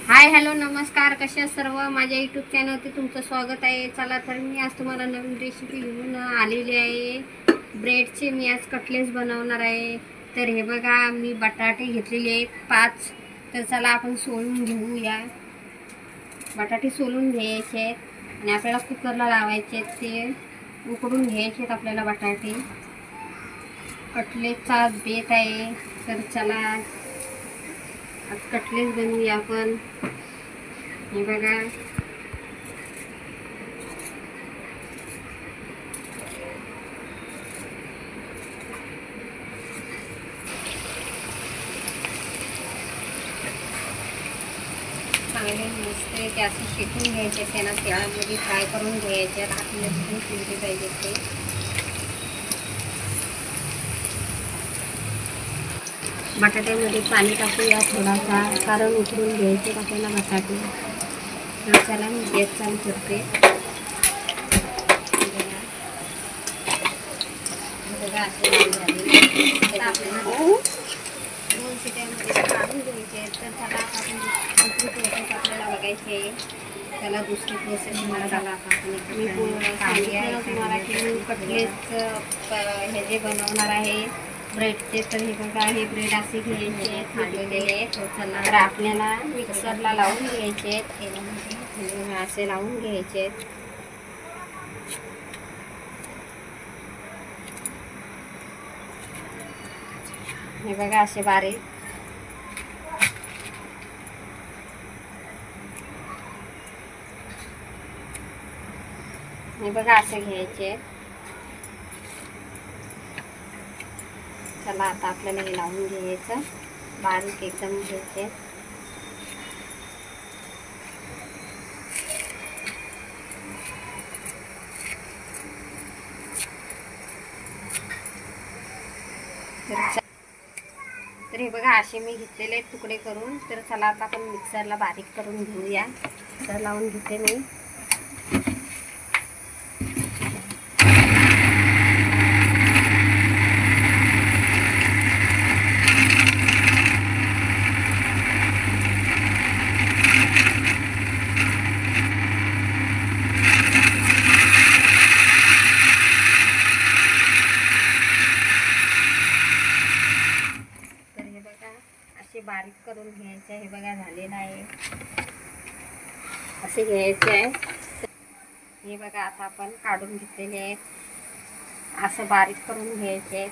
Hi hello नमस्कार, कशा सर्व माझ्या यूट्यूब चॅनलवरती तुमचं स्वागत आहे। चला तर मी आज तुम्हाला नवीन रेसिपी घेऊन आलेली आहे। ब्रेडचे मी आज कटलेट्स बनवणार आहे। तर हे बघा, मी बटाटे घेतलेले आहेत 5। तर चला आपण सोलून घेऊया। बटाटे सोलून घ्यायचे आहेत आणि आपल्याला कुकरला लावायचे आहेत, ते उकडून घ्यायचे आहेत आपल्याला बटाटे। कटलेटचा बेत आहे, तर चला आज कटलेट बनवूया आपण। हे बघा, चांगले मस्त ते असे शेकून घ्यायचे, त्यांना तेलामध्ये फ्राय करून घ्यायचे। आतमध्ये शिजले पाहिजे ते। बटाट्यामध्ये पाणी टाकूया थोडासा, कारण उकडून घ्यायचे आपल्याला बटाटे। तर चला मी गॅस चालू करते। बघा असे लाल झाले, तर आपल्याला 2 शिट्यांमध्ये काढून घ्यायचे। तर चला आता आपण दुसरी प्रोसेस आपल्याला बघायची आहे। त्याला दुसरी प्रोसेस मला झाला आता आपण मी सांगितलं तुम्हाला की मी कटलेटचं हे जे बनवणार आहे ब्रेडचे। तर हे बघा, हे ब्रेड असे घ्यायचे थांबलेले। तर आपल्याला मिक्सरला लावून घ्यायचे, तेलामध्ये असे लावून घ्यायचे। हे बघा असे बारीक। हे बघा असे घ्यायचे। चला आता आपल्याला हे लावून घ्यायचं, बारीक एकदम घ्यायचे। तर हे बघा असे मी घेतलेले तुकडे करून। तर चला आता आपण मिक्सरला बारीक करून घेऊया। मिक्सर लावून घेते मी। बारीक करून घ्यायचं। हे बघा झालेलं आहे, असे घ्यायचे आहे। हे बघा आता आपण काढून घेतलेले आहेत, असं बारीक करून घ्यायचे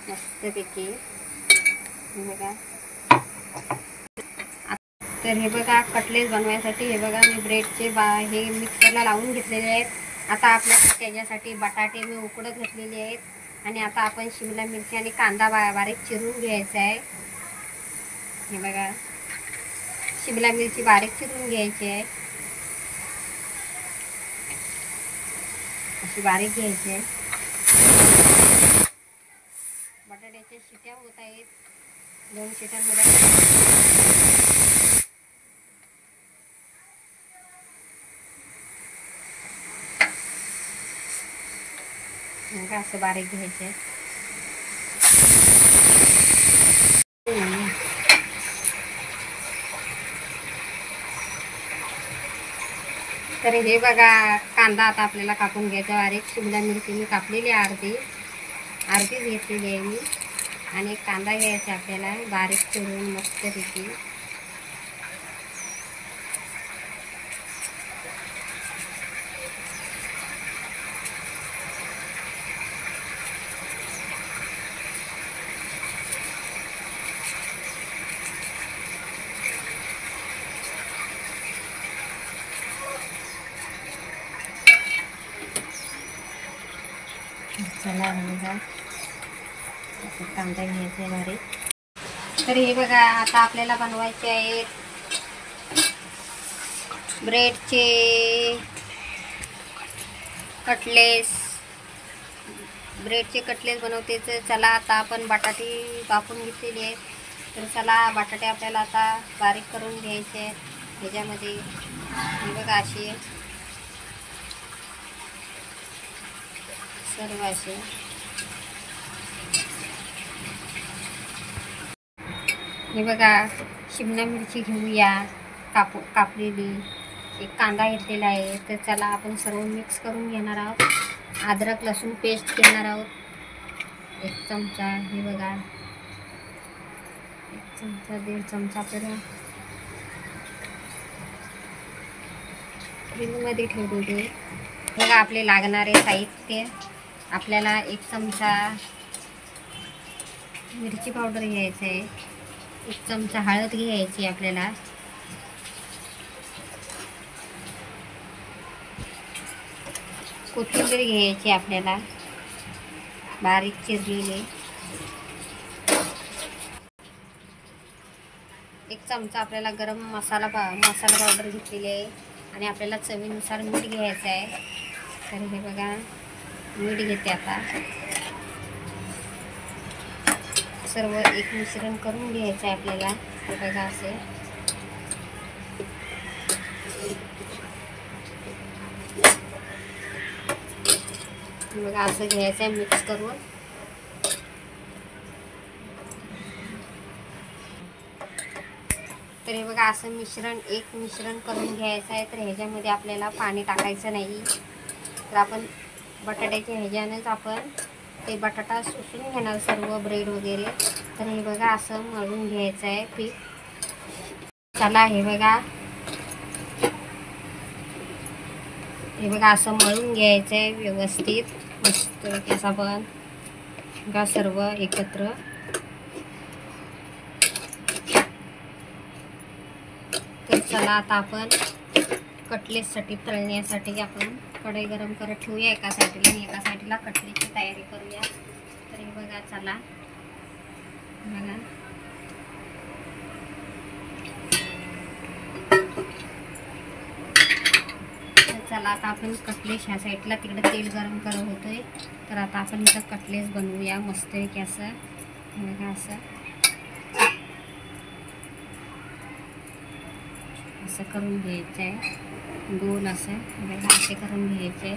मस्तपैकी। हे बघा, तर हे बघा कटलेट बनवायसाठी हे बघा मी ब्रेडचे हे मिक्सरला लावून घेतलेले आहेत। आता आपल्याला त्याच्यासाठी बटाटे मी उकडत घातलेले आहेत आणि आता आपण शिमला मिरची आणि कांदा बारीक चिरून घ्यायचा आहे। हे बघा, शिमला मिरची बारीक चिरून घ्यायची आहे, अशी बारीक घ्यायची आहे। बटाट्याच्या शिट्या होत आहेत, 2 शिट्यांमध्ये असं बारीक घ्यायचे। तर हे बघा, कांदा आता आपल्याला कापून घ्यायचा बारीक। शिमला मिरची मी कापलेली अर्धीच घेतलेली आहे मी, आणि एक कांदा घ्यायचा आपल्याला बारीक चिरून मस्तपैकी। चला बघा, कांदा घ्यायचा बारीक। तर हे बघा आता आपल्याला बनवायचे आहेत ब्रेडचे कटलेट्स। बनवते। तर चला आता आपण बटाटे कापून घेतलेले आहेत। तर चला बटाटे आपल्याला आता बारीक करून घ्यायचे आहेत ह्याच्यामध्ये। हे बघा असे सर्व असे हे बघा, शिमला मिरची घेऊया कापलेली, एक कांदा घेतलेला आहे. तर चला आपण सर्व मिक्स करून घेणार आहोत. अद्रक लसूण पेस्ट घेणार आहोत 1 चमचा. हे बघा 1 चमचा 1.5 चमचा पर्यंत फ्रीजमध्ये ठेवलेले. बघा आपले लागणारे साहित्य, आपल्याला 1 चमचा मिरची पावडर घ्यायचं आहे, 1 चमचा हळद घ्यायची आपल्याला, कोथिंबीर घ्यायची आपल्याला बारीक चिरलेली, 1 चमचा आपल्याला गरम मसाला पावडर घेतलेली आहे आणि आपल्याला चवीनुसार मीठ घ्यायचं आहे. तर हे बघा मीठ घेते आता. सर्व एक मिश्रण करून घ्यायचं आहे आपल्याला. हे बघा असे बघा असं घ्यायचं आहे मिक्स करून. तर हे बघा असं मिश्रण करून घ्यायचं आहे. तर ह्याच्यामध्ये आपल्याला पाणी टाकायचं नाही. तर आपण बटाट्याच्या ह्याच्यानंच आपण ते बटाटा सुसून घेणार सर्व ब्रेड वगैरे. तर हे बघा असं मळून घ्यायचं आहे पीठ. चला हे बघा असं मळून घ्यायचं आहे व्यवस्थित मस्त असं पण बघा सर्व एकत्र. तर चला आता आपण कटलेटसाठी तळण्यासाठी आपण कढई गरम करत ठेवूया एका साईडला आणि एका साईडला कटलेटची तयारी करूया. तर हे बघा चला बघा चला आता आपण कटलेट ह्या साईडला तिकडे तेल गरम करत होतोय. तर आता आपण इथं कटलेट बनवूया मस्त की असं बघा असं करून घ्यायचं आहे. गोल असं बघा असे करून घ्यायचे.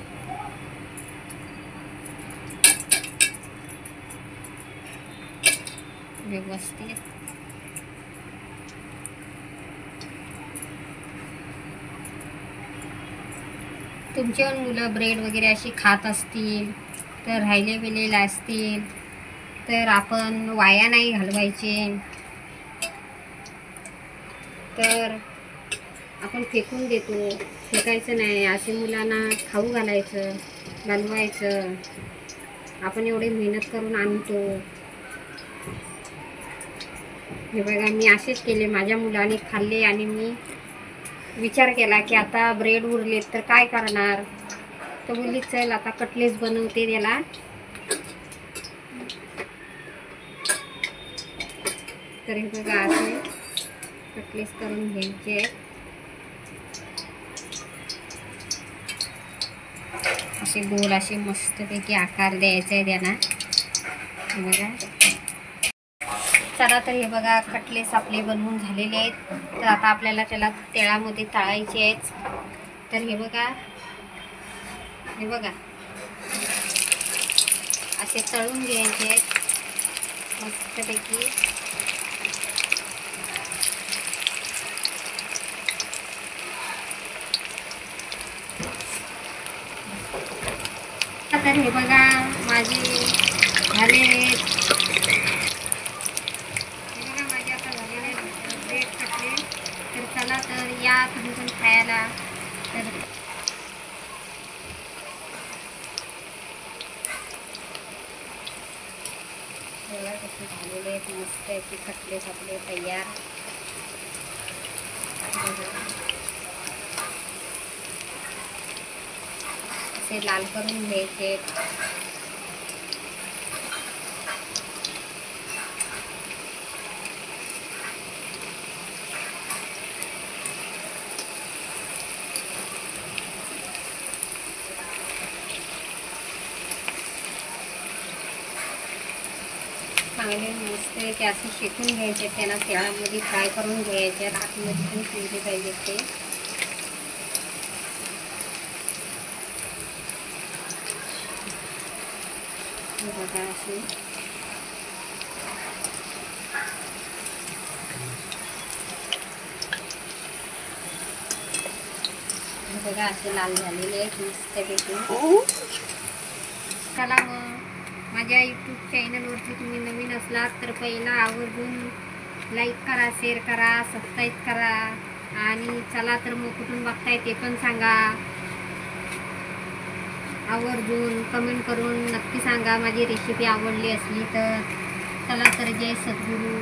व्यवस्थित तुमचे मुलं ब्रेड वगैरे अशी खात असतील तर राहिले असतील तर आपण वाया नाही घालवायचे. तर आपण फेकून देतो, फेकायचं नाही. असे मुलांना खाऊ घालवायचं. आपण एवढी मेहनत करून आणतो. हे बघा मी असेच केले, माझ्या मुलाने खाल्ले आणि मी विचार केला की आता ब्रेड उरलेत तर काय करणार. तर बोलली चल आता कटलेट बनवते त्याला. तर हे बघा असे कटलेट करून घ्यायचे. असे गोल असे मस्तपैकी आकार द्यायचा आहे त्यांना. बघा चला तर हे बघा कटलेट आपले बनवून झालेले आहेत. तर आता आपल्याला त्याला तेलामध्ये तळायचे आहेत. तर हे बघा असे तळून घ्यायचे आहेत मस्तपैकी. तर हे बघा माझे झाले आता झालेले ब्रेड कटलेट. तर चला तर या तुम्ही पण खायला. तर कसे झालेले आहेत मस्त आहे की कटलेट आपले तयार. असे लाल करून घ्यायचे. चांगले मस्त ते असे शेकून घ्यायचे. त्यांना तेलामध्ये फ्राय करून घ्यायचे. आतमध्ये पण शिजले पाहिजे ते. बघा असे बघा असे लाल झालेले आहेत मस्तपैकी. चला मग माझ्या यूट्यूब चॅनलवरती तुम्ही नवीन असलात तर पहिला आवर्जून लाईक करा, शेअर करा, सबस्क्राईब करा. आणि चला तर मग कुठून बघताय ते पण सांगा. आवर्जून कमेंट करून नक्की सांगा माझी रेसिपी आवडली असली तर. चला तर जय सद्गुरू.